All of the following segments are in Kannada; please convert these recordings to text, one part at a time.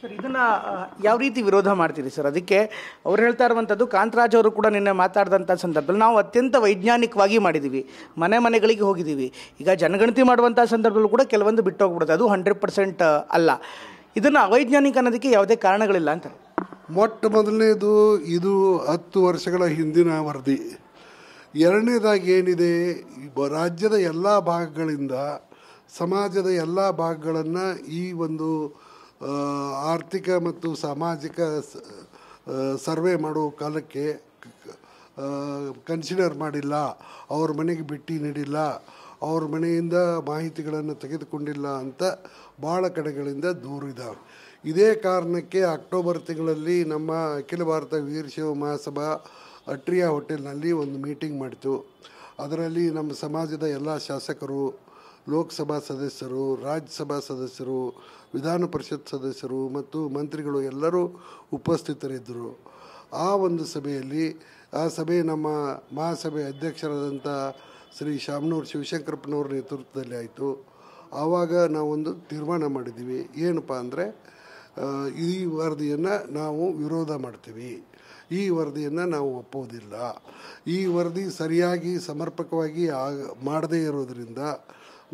ಸರ್ ಇದನ್ನು ಯಾವ ರೀತಿ ವಿರೋಧ ಮಾಡ್ತೀರಿ ಸರ್? ಅದಕ್ಕೆ ಅವ್ರು ಹೇಳ್ತಾ ಇರುವಂಥದ್ದು, ಕಾಂತರಾಜ್ ಅವರು ಕೂಡ ನಿನ್ನೆ ಮಾತಾಡಿದಂಥ ಸಂದರ್ಭದಲ್ಲಿ ನಾವು ಅತ್ಯಂತ ವೈಜ್ಞಾನಿಕವಾಗಿ ಮಾಡಿದ್ದೀವಿ, ಮನೆ ಮನೆಗಳಿಗೆ ಹೋಗಿದ್ದೀವಿ. ಈಗ ಜನಗಣತಿ ಮಾಡುವಂಥ ಸಂದರ್ಭದಲ್ಲೂ ಕೂಡ ಕೆಲವೊಂದು ಬಿಟ್ಟು ಹೋಗ್ಬಿಡುತ್ತೆ, ಅದು 100% ಅಲ್ಲ. ಇದನ್ನು ಅವೈಜ್ಞಾನಿಕ ಅನ್ನೋದಕ್ಕೆ ಯಾವುದೇ ಕಾರಣಗಳಿಲ್ಲ ಅಂತಾರೆ. ಮೊಟ್ಟ ಮೊದಲನೇದು ಇದು 10 ವರ್ಷಗಳ ಹಿಂದಿನ ವರದಿ. ಎರಡನೇದಾಗಿ ಏನಿದೆ, ರಾಜ್ಯದ ಎಲ್ಲ ಭಾಗಗಳಿಂದ ಸಮಾಜದ ಎಲ್ಲ ಭಾಗಗಳನ್ನು ಈ ಒಂದು ಆರ್ಥಿಕ ಮತ್ತು ಸಾಮಾಜಿಕ ಸರ್ವೆ ಮಾಡೋ ಕಾಲಕ್ಕೆ ಕನ್ಸಿಡರ್ ಮಾಡಿಲ್ಲ, ಅವ್ರ ಮನೆಗೆ ಭೇಟಿ ನೀಡಿಲ್ಲ, ಅವ್ರ ಮನೆಯಿಂದ ಮಾಹಿತಿಗಳನ್ನು ತೆಗೆದುಕೊಂಡಿಲ್ಲ ಅಂತ ಭಾಳ ಕಡೆಗಳಿಂದ ದೂರಿದ್ದಾವೆ. ಇದೇ ಕಾರಣಕ್ಕೆ ಅಕ್ಟೋಬರ್ ತಿಂಗಳಲ್ಲಿ ನಮ್ಮ ಅಖಿಲ ಭಾರತ ವೀರಶೈವ ಮಹಾಸಭಾ ಅಟ್ರಿಯಾ ಹೋಟೆಲ್ನಲ್ಲಿ ಒಂದು ಮೀಟಿಂಗ್ ಮಾಡಿತು. ಅದರಲ್ಲಿ ನಮ್ಮ ಸಮಾಜದ ಎಲ್ಲ ಶಾಸಕರು, ಲೋಕಸಭಾ ಸದಸ್ಯರು, ರಾಜ್ಯಸಭಾ ಸದಸ್ಯರು, ವಿಧಾನ ಪರಿಷತ್ ಸದಸ್ಯರು ಮತ್ತು ಮಂತ್ರಿಗಳು ಎಲ್ಲರೂ ಉಪಸ್ಥಿತರಿದ್ದರು. ಆ ಒಂದು ಸಭೆಯಲ್ಲಿ, ಆ ಸಭೆ ನಮ್ಮ ಮಹಾಸಭೆ ಅಧ್ಯಕ್ಷರಾದಂಥ ಶ್ರೀ ಶಾಮನೂರು ಶಿವಶಂಕರಪ್ಪನವ್ರ ನೇತೃತ್ವದಲ್ಲಿ ಆಯಿತು. ಆವಾಗ ನಾವೊಂದು ತೀರ್ಮಾನ ಮಾಡಿದ್ದೀವಿ. ಏನಪ್ಪ ಅಂದರೆ, ಈ ವರದಿಯನ್ನು ನಾವು ವಿರೋಧ ಮಾಡ್ತೀವಿ, ಈ ವರದಿಯನ್ನು ನಾವು ಒಪ್ಪೋದಿಲ್ಲ. ಈ ವರದಿ ಸರಿಯಾಗಿ ಸಮರ್ಪಕವಾಗಿ ಮಾಡದೇ ಇರೋದರಿಂದ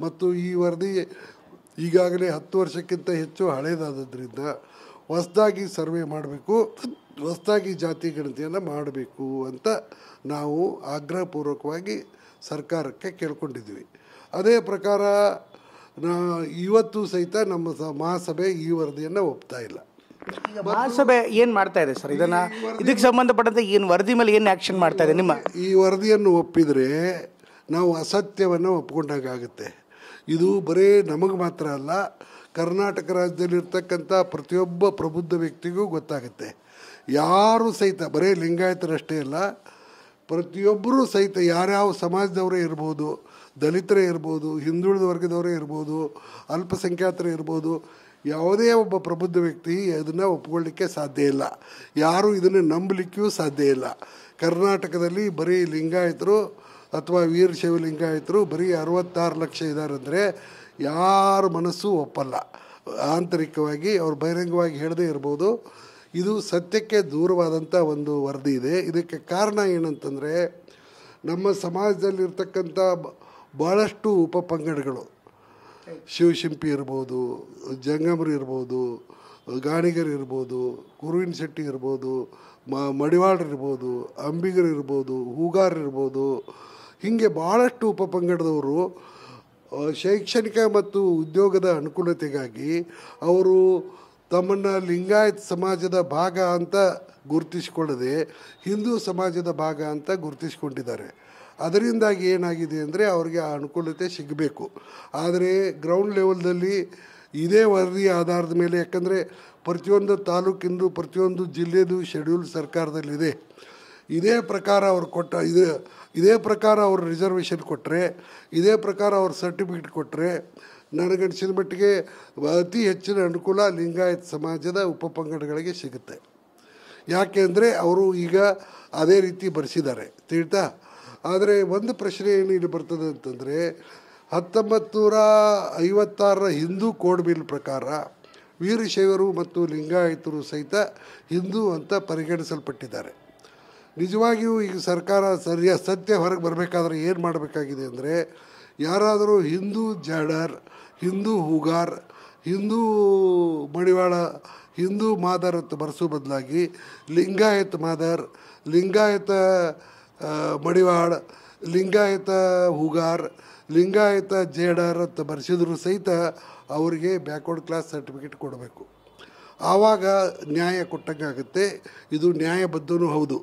ಮತ್ತು ಈ ವರದಿ ಈಗಾಗಲೇ 10 ವರ್ಷಕ್ಕಿಂತ ಹೆಚ್ಚು ಹಳೇದಾದ್ದರಿಂದ ಹೊಸದಾಗಿ ಸರ್ವೆ ಮಾಡಬೇಕು, ಹೊಸದಾಗಿ ಜಾತಿ ಗಣತಿಯನ್ನು ಮಾಡಬೇಕು ಅಂತ ನಾವು ಆಗ್ರಹಪೂರ್ವಕವಾಗಿ ಸರ್ಕಾರಕ್ಕೆ ಕೇಳ್ಕೊಂಡಿದ್ವಿ. ಅದೇ ಪ್ರಕಾರ ಇವತ್ತು ಸಹಿತ ನಮ್ಮ ಮಹಾಸಭೆ ಈ ವರದಿಯನ್ನು ಒಪ್ತಾ ಇಲ್ಲ. ಮಹಾಸಭೆ ಏನು ಮಾಡ್ತಾ ಇದೆ ಸರ್? ಇದಕ್ಕೆ ಸಂಬಂಧಪಟ್ಟಂತೆ ಏನು ವರದಿ ಮೇಲೆ ಏನು ಆ್ಯಕ್ಷನ್ ಮಾಡ್ತಾ ಇದೆ? ಈ ವರದಿಯನ್ನು ಒಪ್ಪಿದರೆ ನಾವು ಅಸತ್ಯವನ್ನು ಒಪ್ಕೊಂಡಾಗುತ್ತೆ. ಇದು ಬರೀ ನಮಗೆ ಮಾತ್ರ ಅಲ್ಲ, ಕರ್ನಾಟಕ ರಾಜ್ಯದಲ್ಲಿರ್ತಕ್ಕಂಥ ಪ್ರತಿಯೊಬ್ಬ ಪ್ರಬುದ್ಧ ವ್ಯಕ್ತಿಗೂ ಗೊತ್ತಾಗುತ್ತೆ. ಯಾರು ಸಹಿತ, ಬರೀ ಲಿಂಗಾಯತರಷ್ಟೇ ಅಲ್ಲ, ಪ್ರತಿಯೊಬ್ಬರೂ ಸಹಿತ ಯಾರ್ಯಾವ ಸಮಾಜದವರೇ ಇರ್ಬೋದು, ದಲಿತರೇ ಇರ್ಬೋದು, ಹಿಂದುಳಿದ ವರ್ಗದವರೇ ಇರ್ಬೋದು, ಅಲ್ಪಸಂಖ್ಯಾತರೇ ಇರ್ಬೋದು, ಯಾವುದೇ ಒಬ್ಬ ಪ್ರಬುದ್ಧ ವ್ಯಕ್ತಿ ಅದನ್ನು ಒಪ್ಕೊಳ್ಳಿಕ್ಕೆ ಸಾಧ್ಯ ಇಲ್ಲ. ಯಾರೂ ಇದನ್ನು ನಂಬಲಿಕ್ಕೂ ಸಾಧ್ಯ ಇಲ್ಲ. ಕರ್ನಾಟಕದಲ್ಲಿ ಬರೀ ಲಿಂಗಾಯತರು ಅಥವಾ ವೀರಶೈವ ಲಿಂಗಾಯತರು ಬರೀ 66 ಲಕ್ಷ ಇದ್ದಾರೆ ಅಂದರೆ ಯಾರ ಮನಸ್ಸು ಒಪ್ಪಲ್ಲ. ಆಂತರಿಕವಾಗಿ ಅವ್ರು ಬಹಿರಂಗವಾಗಿ ಹೇಳದೇ ಇರ್ಬೋದು. ಇದು ಸತ್ಯಕ್ಕೆ ದೂರವಾದಂಥ ಒಂದು ವರದಿ ಇದೆ. ಇದಕ್ಕೆ ಕಾರಣ ಏನಂತಂದರೆ, ನಮ್ಮ ಸಮಾಜದಲ್ಲಿರ್ತಕ್ಕಂಥ ಭಾಳಷ್ಟು ಉಪಪಂಗಡಗಳು, ಶಿವಶಿಂಪಿ ಇರ್ಬೋದು, ಜಂಗಮರು ಇರ್ಬೋದು, ಗಾಣಿಗರು ಇರ್ಬೋದು, ಕುರುವಿನ ಶೆಟ್ಟಿ ಇರ್ಬೋದು, ಮಡಿವಾಳರು ಇರ್ಬೋದು, ಅಂಬಿಗರು ಇರ್ಬೋದು, ಹೂಗಾರರು ಇರ್ಬೋದು, ಹೀಗೆ ಭಾಳಷ್ಟು ಉಪಪಂಗಡದವರು ಶೈಕ್ಷಣಿಕ ಮತ್ತು ಉದ್ಯೋಗದ ಅನುಕೂಲತೆಗಾಗಿ ಅವರು ತಮ್ಮನ್ನು ಲಿಂಗಾಯತ ಸಮಾಜದ ಭಾಗ ಅಂತ ಗುರುತಿಸಿಕೊಳ್ಳದೆ ಹಿಂದೂ ಸಮಾಜದ ಭಾಗ ಅಂತ ಗುರುತಿಸಿಕೊಂಡಿದ್ದಾರೆ. ಅದರಿಂದಾಗಿ ಏನಾಗಿದೆ ಅಂದರೆ ಅವ್ರಿಗೆ ಆ ಅನುಕೂಲತೆ ಸಿಗಬೇಕು. ಆದರೆ ಗ್ರೌಂಡ್ ಲೆವೆಲ್ದಲ್ಲಿ ಇದೇ ವರದಿ ಆಧಾರದ ಮೇಲೆ, ಯಾಕಂದರೆ ಪ್ರತಿಯೊಂದು ತಾಲೂಕಿಂದು ಪ್ರತಿಯೊಂದು ಜಿಲ್ಲೆದು ಶೆಡ್ಯೂಲ್ ಸರ್ಕಾರದಲ್ಲಿದೆ. ಇದೇ ಪ್ರಕಾರ ಅವ್ರು ಇದೇ ಪ್ರಕಾರ ಅವರು ರಿಸರ್ವೇಷನ್ ಕೊಟ್ಟರೆ, ಇದೇ ಪ್ರಕಾರ ಅವ್ರು ಸರ್ಟಿಫಿಕೇಟ್ ಕೊಟ್ಟರೆ ನನಗನ್ಸಿದ ಮಟ್ಟಿಗೆ ಅತಿ ಹೆಚ್ಚಿನ ಅನುಕೂಲ ಲಿಂಗಾಯತ ಸಮಾಜದ ಉಪಪಂಗಡಗಳಿಗೆ ಸಿಗುತ್ತೆ. ಯಾಕೆ ಅಂದರೆ ಅವರು ಈಗ ಅದೇ ರೀತಿ ಬರೆಸಿದ್ದಾರೆ, ತಿಳಿತಾ. ಆದರೆ ಒಂದು ಪ್ರಶ್ನೆ ಏನು ಇಲ್ಲಿ ಬರ್ತದೆ ಅಂತಂದರೆ, 1956ರ ಹಿಂದೂ ಕೋಡ್ ಬಿಲ್ ಪ್ರಕಾರ ವೀರಶೈವರು ಮತ್ತು ಲಿಂಗಾಯತರು ಸಹಿತ ಹಿಂದೂ ಅಂತ ಪರಿಗಣಿಸಲ್ಪಟ್ಟಿದ್ದಾರೆ. ನಿಜವಾಗಿಯೂ ಈಗ ಸರ್ಕಾರ ಸತ್ಯ ಹೊರಗೆ ಬರಬೇಕಾದ್ರೆ ಏನು ಮಾಡಬೇಕಾಗಿದೆ ಅಂದರೆ, ಯಾರಾದರೂ ಹಿಂದೂ ಜಾಡರ್, ಹಿಂದೂ ಹೂಗಾರ್, ಹಿಂದೂ ಮಡಿವಾಳ, ಹಿಂದೂ ಮಾದರ್ ಅಂತ ಬರೆಸೋ ಬದಲಾಗಿ ಲಿಂಗಾಯತ ಮಾದರ್, ಲಿಂಗಾಯತ ಮಡಿವಾಳ, ಲಿಂಗಾಯತ ಹೂಗಾರ್, ಲಿಂಗಾಯತ ಜೇಡರ್ ಅಂತ ಬರೆಸಿದ್ರು ಸಹಿತ ಅವರಿಗೆ ಬ್ಯಾಕ್ವರ್ಡ್ ಕ್ಲಾಸ್ ಸರ್ಟಿಫಿಕೇಟ್ ಕೊಡಬೇಕು. ಆವಾಗ ನ್ಯಾಯ ಕೊಟ್ಟಂಗಾಗುತ್ತೆ. ಇದು ನ್ಯಾಯಬದ್ಧವೂ ಹೌದು.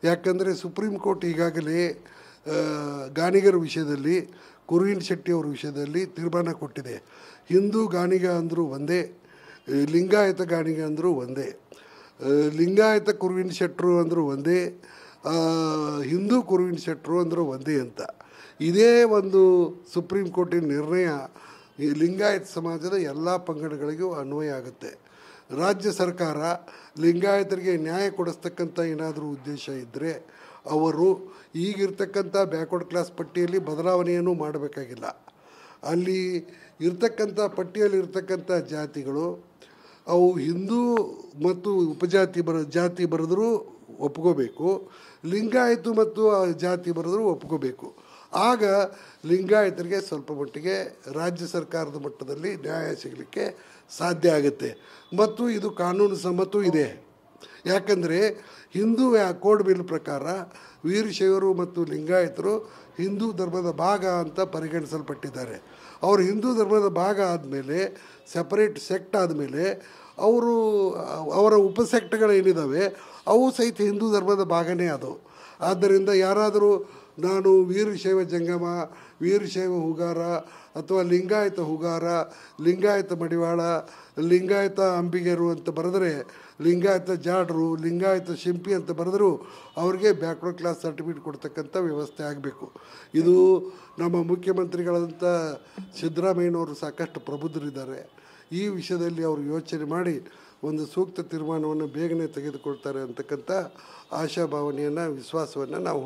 ಯಾಕಂದರೆ ಸುಪ್ರೀಂ ಕೋರ್ಟ್ ಈಗಾಗಲೇ ಗಾಣಿಗರ ವಿಷಯದಲ್ಲಿ, ಕುರುವಿನ ಶೆಟ್ಟಿಯವ್ರ ವಿಷಯದಲ್ಲಿ ತೀರ್ಮಾನ ಕೊಟ್ಟಿದೆ. ಹಿಂದೂ ಗಾಣಿಗ ಅಂದರೂ ಒಂದೇ, ಲಿಂಗಾಯತ ಗಾಣಿಗ ಅಂದರೂ ಒಂದೇ, ಲಿಂಗಾಯತ ಕುರುವಿನ ಶೆಟ್ಟರು ಅಂದರೂ ಒಂದೇ, ಹಿಂದೂ ಕುರುವಿನ ಶೆಟ್ಟರು ಅಂದರೂ ಒಂದೇ ಅಂತ. ಇದೇ ಒಂದು ಸುಪ್ರೀಂ ಕೋರ್ಟಿನ ನಿರ್ಣಯ ಈ ಲಿಂಗಾಯತ ಸಮಾಜದ ಎಲ್ಲ ಪಂಗಡಗಳಿಗೂ ಅನ್ವಯ ಆಗುತ್ತೆ. ರಾಜ್ಯ ಸರ್ಕಾರ ಲಿಂಗಾಯತರಿಗೆ ನ್ಯಾಯ ಕೊಡಿಸ್ತಕ್ಕಂಥ ಏನಾದರೂ ಉದ್ದೇಶ ಇದ್ದರೆ ಅವರು ಈಗಿರ್ತಕ್ಕಂಥ ಬ್ಯಾಕ್ವರ್ಡ್ ಕ್ಲಾಸ್ ಪಟ್ಟಿಯಲ್ಲಿ ಬದಲಾವಣೆಯನ್ನು ಮಾಡಬೇಕಾಗಿಲ್ಲ. ಅಲ್ಲಿ ಇರ್ತಕ್ಕಂಥ ಪಟ್ಟಿಯಲ್ಲಿ ಇರ್ತಕ್ಕಂಥ ಜಾತಿಗಳು ಅವು ಹಿಂದೂ ಮತ್ತು ಉಪಜಾತಿ ಜಾತಿ ಬರೆದರೂ ಒಪ್ಕೋಬೇಕು, ಲಿಂಗಾಯತು ಮತ್ತು ಜಾತಿ ಬರೆದರೂ ಒಪ್ಕೋಬೇಕು. ಆಗ ಲಿಂಗಾಯತರಿಗೆ ಸ್ವಲ್ಪ ಮಟ್ಟಿಗೆ ರಾಜ್ಯ ಸರ್ಕಾರದ ಮಟ್ಟದಲ್ಲಿ ನ್ಯಾಯ ಸಿಗಲಿಕ್ಕೆ ಸಾಧ್ಯ ಆಗುತ್ತೆ. ಮತ್ತು ಇದು ಕಾನೂನು ಸಮ್ಮತೂ ಇದೆ. ಯಾಕಂದರೆ ಹಿಂದೂ ಕೋಡ್ ಬಿಲ್ ಪ್ರಕಾರ ವೀರಶೈವರು ಮತ್ತು ಲಿಂಗಾಯತರು ಹಿಂದೂ ಧರ್ಮದ ಭಾಗ ಅಂತ ಪರಿಗಣಿಸಲ್ಪಟ್ಟಿದ್ದಾರೆ. ಅವರು ಹಿಂದೂ ಧರ್ಮದ ಭಾಗ ಆದಮೇಲೆ, ಸೆಪರೇಟ್ ಸೆಕ್ಟ್ ಆದಮೇಲೆ ಅವರ ಉಪಸೆಕ್ಟ್ಗಳೇನಿದ್ದಾವೆ ಅವು ಸಹಿತ ಹಿಂದೂ ಧರ್ಮದ ಭಾಗನೇ ಅದು. ಆದ್ದರಿಂದ ಯಾರಾದರೂ ನಾನು ವೀರಶೈವ ಜಂಗಮ, ವೀರಶೈವ ಹುಗಾರ ಅಥವಾ ಲಿಂಗಾಯತ ಹುಗಾರ, ಲಿಂಗಾಯತ ಮಡಿವಾಳ, ಲಿಂಗಾಯತ ಅಂಬಿಗರು ಅಂತ ಬರೆದರೆ, ಲಿಂಗಾಯತ ಜಾಡ್ರು, ಲಿಂಗಾಯತ ಶಿಂಪಿ ಅಂತ ಬರೆದರೂ ಅವ್ರಿಗೆ ಬ್ಯಾಕ್ವರ್ಡ್ ಕ್ಲಾಸ್ ಸರ್ಟಿಫಿಕೇಟ್ ಕೊಡ್ತಕ್ಕಂಥ ವ್ಯವಸ್ಥೆ ಆಗಬೇಕು. ಇದು ನಮ್ಮ ಮುಖ್ಯಮಂತ್ರಿಗಳಂಥ ಸಿದ್ದರಾಮಯ್ಯನವರು ಸಾಕಷ್ಟು ಪ್ರಬುದ್ಧರಿದ್ದಾರೆ. ಈ ವಿಷಯದಲ್ಲಿ ಅವರು ಯೋಚನೆ ಮಾಡಿ ಒಂದು ಸೂಕ್ತ ತೀರ್ಮಾನವನ್ನು ಬೇಗನೆ ತೆಗೆದುಕೊಳ್ತಾರೆ ಅಂತಕ್ಕಂಥ ಆಶಾಭಾವನೆಯನ್ನು, ವಿಶ್ವಾಸವನ್ನು ನಾವು